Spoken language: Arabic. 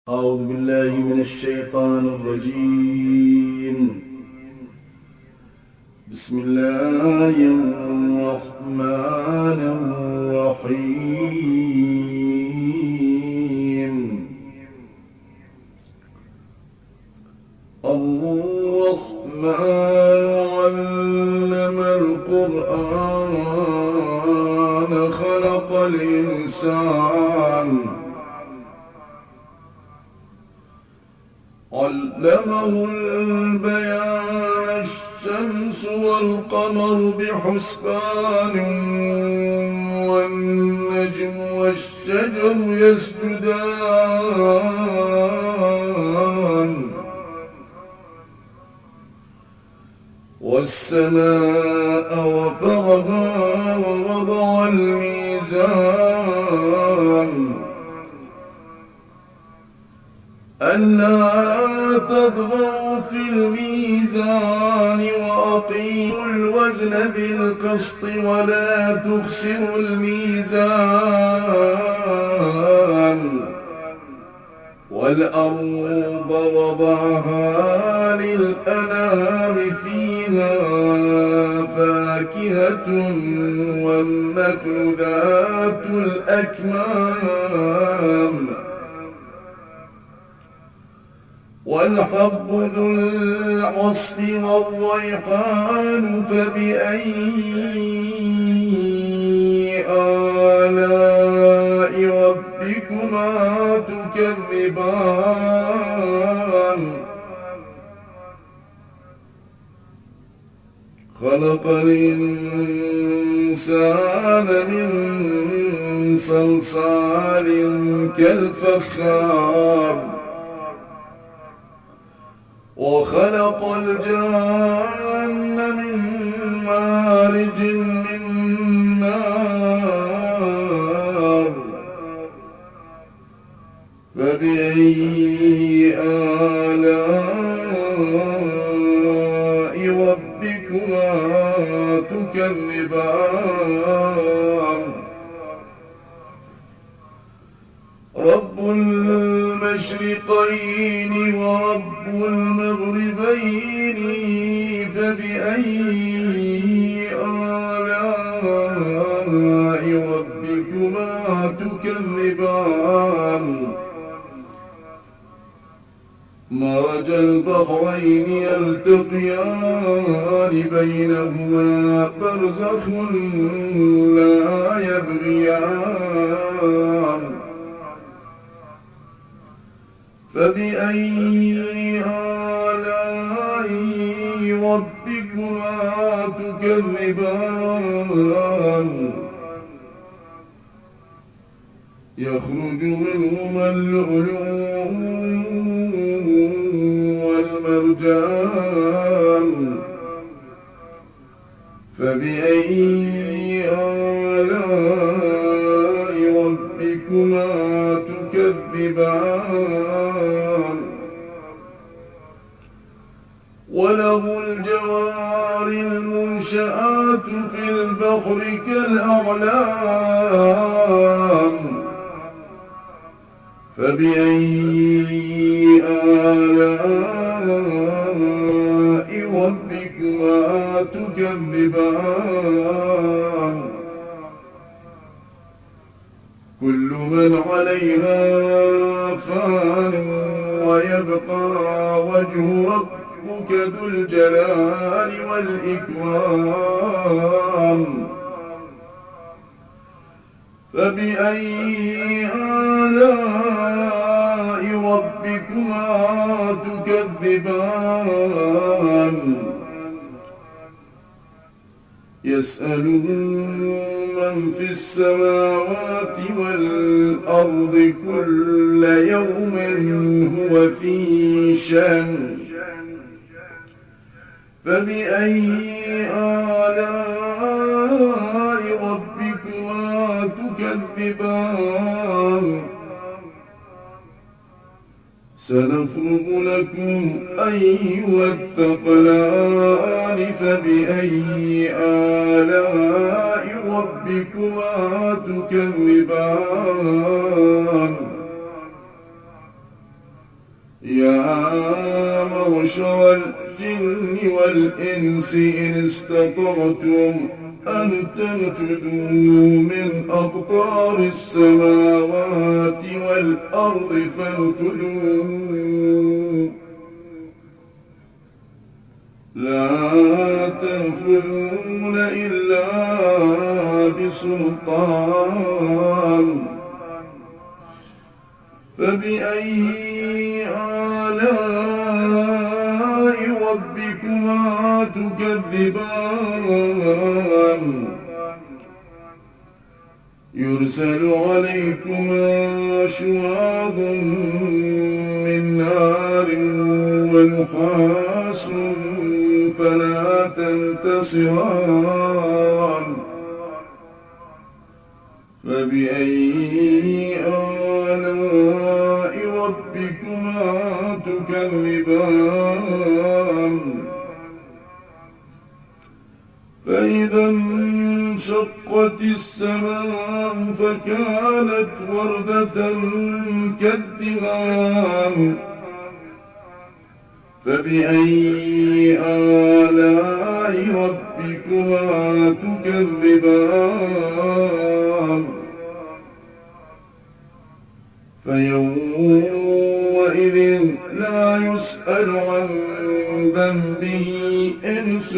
أعوذ بالله من الشيطان الرجيم. بسم الله الرحمن الرحيم. الرحمن علم القرآن خلق الإنسان علمه البيان الشمس والقمر بحسبان والنجم والشجر يسجدان والسماء وفرها ووضع الميزان ألا تطغوا في الميزان وأقيموا الوزن بالقسط ولا تخسروا الميزان والأرض وضعها للأنام فيها فاكهة والنخل ذات الأكمام والحب ذو العصف والريحان فبأي آلاء ربكما تكذبان خلق الإنسان من صلصال كالفخار وخلق الجان من مارج من نار فبأي آلاء ربكما تكذبان رب المشرقين ورب المغربين فبأي آلاء ربكما تكذبان مرج البحرين يلتقيان بينهما برزخ لا يبغيان فبأي آلاء ربكما تكذبان يخرج منهما اللؤلؤ والمرجان فبأي آلاء ربكما تكذبان وله الجوار المنشآت في البحر كالأعلام فبأي آلاء ربكما تكذبان كل من عليها فان ويبقى وجه ربك ذو الجلال والإكرام فبأي آلاء ربكما تكذبان يسأله من في السماوات والأرض كل يوم هو في شأن فبأي آلاء ربكما تكذبان سنفرغ لكم أيها الثقلان فبأي آلاء ربكما تكذبان يا معشر الجن والإنس إن استطعتم أن تنفذوا من أقطار السماوات والأرض فانفذوا لا تنفذون إلا بسلطان فبأي آلاء ربكما تكذبان يرسل عليكما شواظ من نار ونحاس فلا تنتصران فبأي آلاء ربكما تكذبان فإذا انشقت السماء فكانت وردة كالدهان فبأي آلاء ربكما تكذبان فيومئذ لا يسأل عن ذنبه إنس